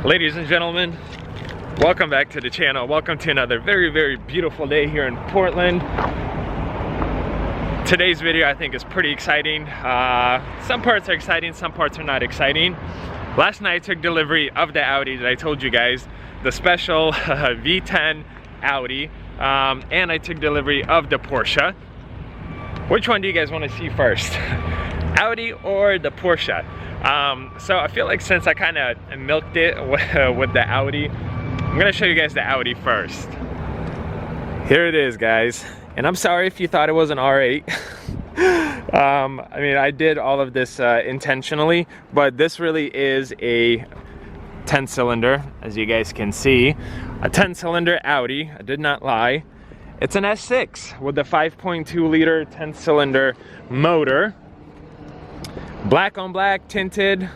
Ladies and gentlemen, welcome back to the channel. Welcome to another very beautiful day here in Portland. Today's video I think is pretty exciting. Some parts are exciting, some parts are not exciting. Last night I took delivery of the Audi that I told you guys, the special V10 Audi, and I took delivery of the Porsche. Which one do you guys want to see first? Audi or the Porsche? So I feel like since I kind of milked it with the Audi, I'm gonna show you guys the Audi first. Here it is, guys, and I'm sorry if you thought it was an R8. I mean, I did all of this intentionally, but this really is a 10-cylinder, as you guys can see, a 10-cylinder Audi. I did not lie. It's an S6 with a 5.2 liter 10-cylinder motor. Black on black, tinted,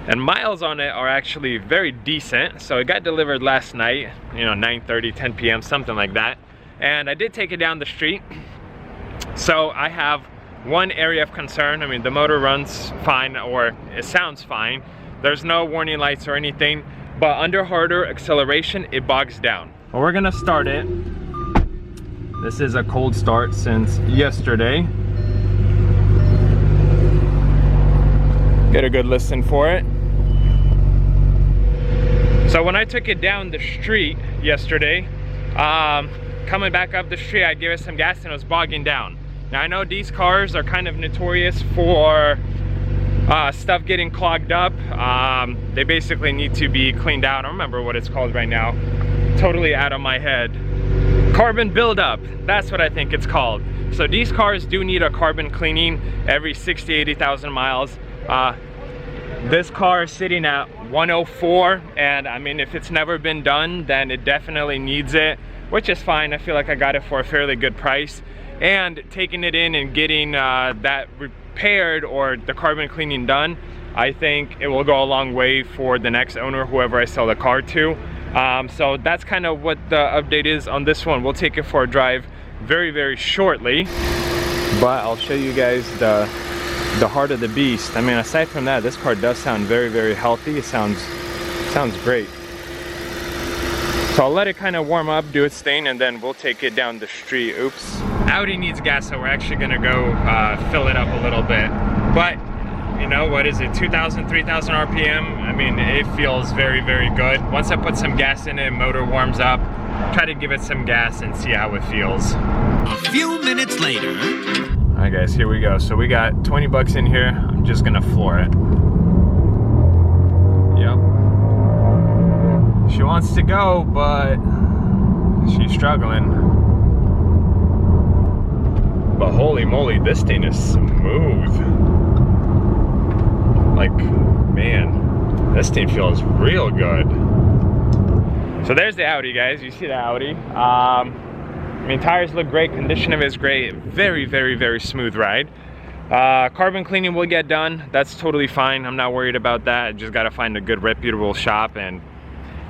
and miles on it are actually very decent. So it got delivered last night, you know, 9:30, 10 p.m., something like that. And I did take it down the street. So I have one area of concern. I mean, the motor runs fine, or it sounds fine. There's no warning lights or anything, but under harder acceleration, it bogs down. Well, we're gonna start it. This is a cold start since yesterday. Get a good listen for it. So when I took it down the street yesterday, coming back up the street, I gave it some gas and it was bogging down. Now I know these cars are kind of notorious for stuff getting clogged up. They basically need to be cleaned out. I don't remember what it's called right now. Totally out of my head. Carbon buildup, that's what I think it's called. So these cars do need a carbon cleaning every 60,000 to 80,000 miles. This car is sitting at 104, and I mean, if it's never been done, then it definitely needs it, which is fine. I feel like I got it for a fairly good price, and taking it in and getting that repaired or the carbon cleaning done, I think it will go a long way for the next owner, whoever I sell the car to. So that's kind of what the update is on this one. We'll take it for a drive very shortly, but I'll show you guys the heart of the beast. I mean, aside from that, this car does sound very healthy. It sounds great. So I'll let it kind of warm up, do its thing, and then we'll take it down the street. Oops. Audi needs gas, so we're actually gonna go fill it up a little bit. But you know, what is it, 2,000, 3,000 RPM? I mean, it feels very good. Once I put some gas in it, motor warms up, try to give it some gas and see how it feels. A few minutes later. All right, guys, here we go. So we got 20 bucks in here. I'm just gonna floor it. Yep. She wants to go, but she's struggling. But holy moly, this thing is smooth. Like, man, this thing feels real good. So there's the Audi, guys. You see the Audi. I mean, tires look great, condition of it is great. Very smooth ride. Carbon cleaning will get done. That's totally fine. I'm not worried about that. I just gotta find a good reputable shop and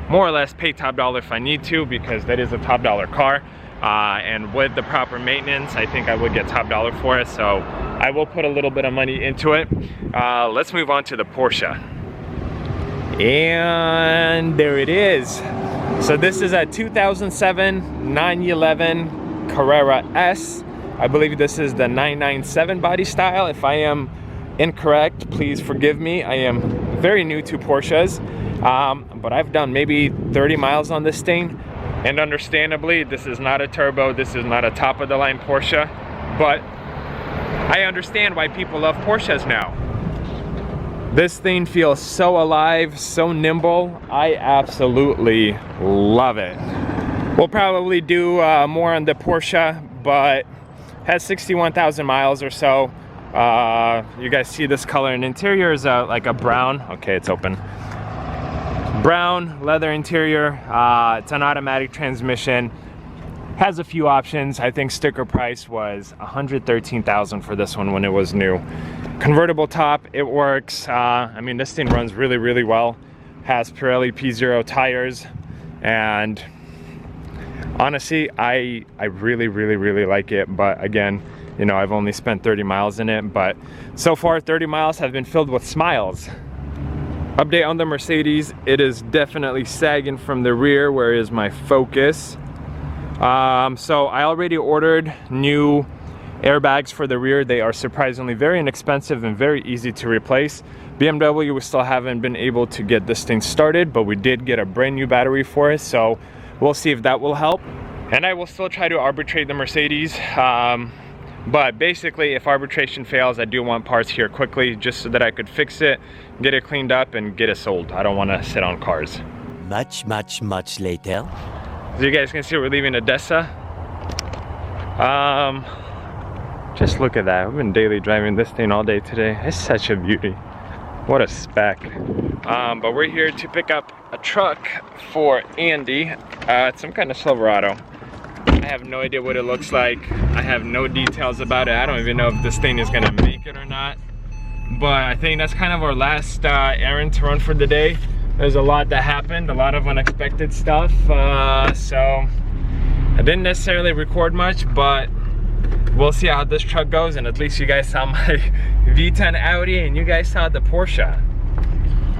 more or less pay top dollar if I need to, because that is a top dollar car. And with the proper maintenance, I think I would get top dollar for it. So I will put a little bit of money into it. Let's move on to the Porsche. And there it is. So this is a 2007 911 Carrera S. I believe this is the 997 body style. If I am incorrect, please forgive me. I am very new to Porsches, but I've done maybe 30 miles on this thing. And understandably, this is not a turbo, this is not a top-of-the-line Porsche, but I understand why people love Porsches now. This thing feels so alive, so nimble. I absolutely love it. We'll probably do more on the Porsche, but has 61,000 miles or so. You guys see this color, and interior is like a brown. Okay, it's open. Brown leather interior. It's an automatic transmission. Has a few options. I think sticker price was $113,000 for this one when it was new. Convertible top, it works. I mean, this thing runs really well. Has Pirelli P0 tires, and honestly, I really like it. But again, you know, I've only spent 30 miles in it, but so far 30 miles have been filled with smiles. Update on the Mercedes, it is definitely sagging from the rear, where is my focus. So I already ordered new airbags for the rear. They are surprisingly very inexpensive and very easy to replace. BMW, we still haven't been able to get this thing started, but we did get a brand new battery for it, so we'll see if that will help. And I will still try to arbitrate the Mercedes. But basically, if arbitration fails, I do want parts here quickly, just so that I could fix it, get it cleaned up, and get it sold. I don't want to sit on cars. Much later. As you guys can see, we're leaving Odessa. Just look at that. We've been daily driving this thing all day today. It's such a beauty. What a spec. But we're here to pick up a truck for Andy. It's some kind of Silverado. I have no idea what it looks like. I have no details about it. I don't even know if this thing is gonna make it or not. But I think that's kind of our last errand to run for the day. There's a lot that happened, a lot of unexpected stuff. So I didn't necessarily record much, but we'll see how this truck goes. And at least you guys saw my V10 Audi and you guys saw the Porsche.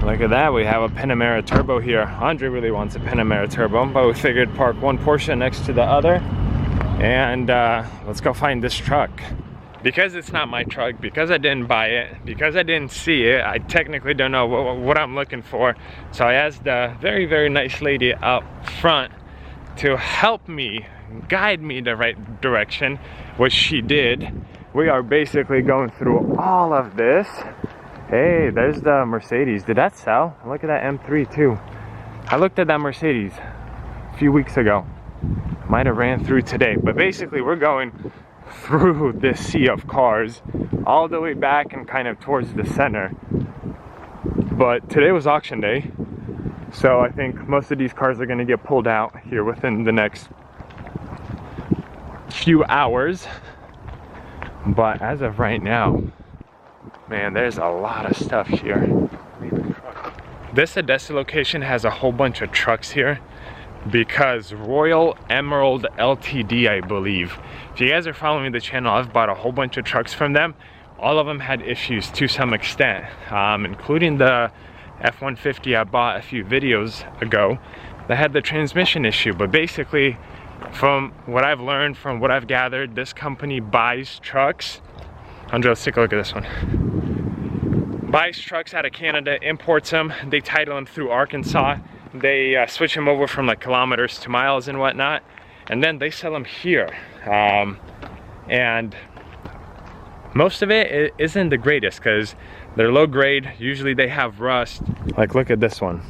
Look at that, we have a Panamera Turbo here. Andre really wants a Panamera Turbo, but we figured park one Porsche next to the other. And let's go find this truck. Because it's not my truck, because I didn't buy it, because I didn't see it, I technically don't know what I'm looking for. So I asked the very, very nice lady up front to help me, guide me the right direction, which she did. We are basically going through all of this. Hey, there's the Mercedes. Did that sell? Look at that M3 too. I looked at that Mercedes a few weeks ago. Might have ran through today, but basically we're going through this sea of cars all the way back and kind of towards the center. But today was auction day, so I think most of these cars are going to get pulled out here within the next few hours. But as of right now, man, there's a lot of stuff here. This Odessa location has a whole bunch of trucks here because Royal Emerald Ltd, I believe. If you guys are following the channel, I've bought a whole bunch of trucks from them. All of them had issues to some extent, including the F-150 I bought a few videos ago that had the transmission issue. But basically, from what I've learned, from what I've gathered, this company buys trucks. Andre, let's take a look at this one. Buys trucks out of Canada, imports them, they title them through Arkansas, they switch them over from like kilometers to miles and whatnot, and then they sell them here. And most of it isn't the greatest because they're low grade. Usually they have rust. Like, look at this one.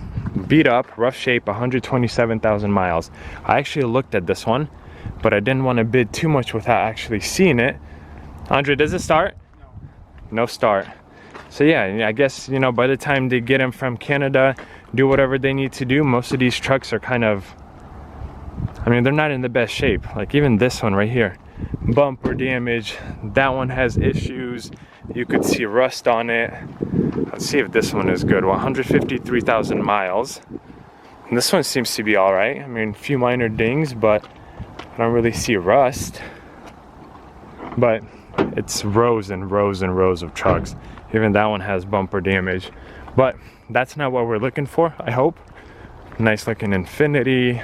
Beat up, rough shape, 127,000 miles. I actually looked at this one, but I didn't want to bid too much without actually seeing it. Andre, does it start? No. No start. So yeah, I guess, you know, by the time they get them from Canada, do whatever they need to do, most of these trucks are kind of, I mean, they're not in the best shape. Like even this one right here, bumper damage. That one has issues. You could see rust on it. Let's see if this one is good. 153,000 miles. And this one seems to be all right. I mean, a few minor dings, but I don't really see rust. But it's rows and rows and rows of trucks. Even that one has bumper damage. But that's not what we're looking for, I hope. Nice looking Infiniti.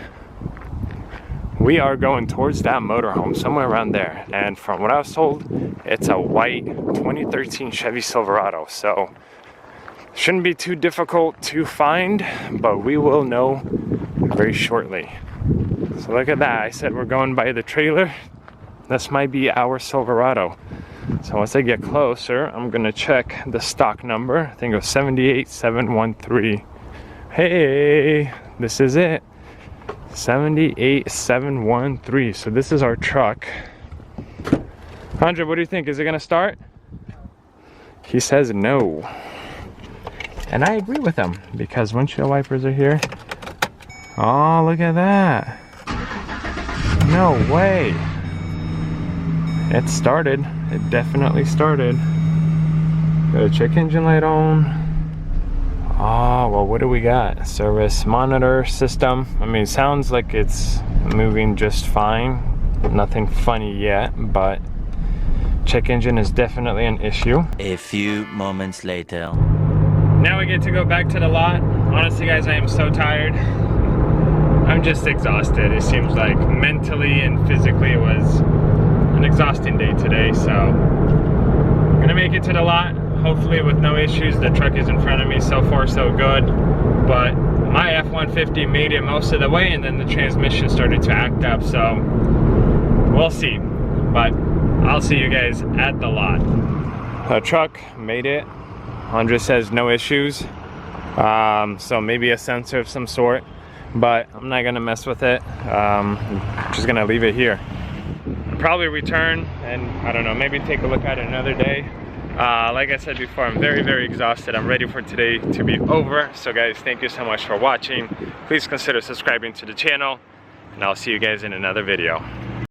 We are going towards that motorhome, somewhere around there. And from what I was told, it's a white 2013 Chevy Silverado. So shouldn't be too difficult to find, but we will know very shortly. So look at that. I said we're going by the trailer. This might be our Silverado. So once I get closer, I'm gonna check the stock number. I think it was 78713. Hey, this is it. 78713. So this is our truck. Andre, what do you think? Is it gonna start? He says no. And I agree with him because windshield wipers are here. Oh, look at that. No way. It started. It definitely started. Got a check engine light on. Oh, well, what do we got? Service monitor system. I mean, it sounds like it's moving just fine. Nothing funny yet, but check engine is definitely an issue. A few moments later. Now we get to go back to the lot. Honestly guys, I am so tired. I'm just exhausted. It seems like mentally and physically it was an exhausting day today. So I'm gonna make it to the lot, hopefully with no issues. The truck is in front of me, so far so good. But my F-150 made it most of the way, and then the transmission started to act up, so we'll see. But I'll see you guys at the lot. The truck made it. Andres says no issues. So maybe a sensor of some sort, but I'm not gonna mess with it. I'm just gonna leave it here. I'll probably return and I don't know, maybe take a look at it another day. Like I said before, I'm very, very exhausted. I'm ready for today to be over. So guys, thank you so much for watching. Please consider subscribing to the channel, and I'll see you guys in another video.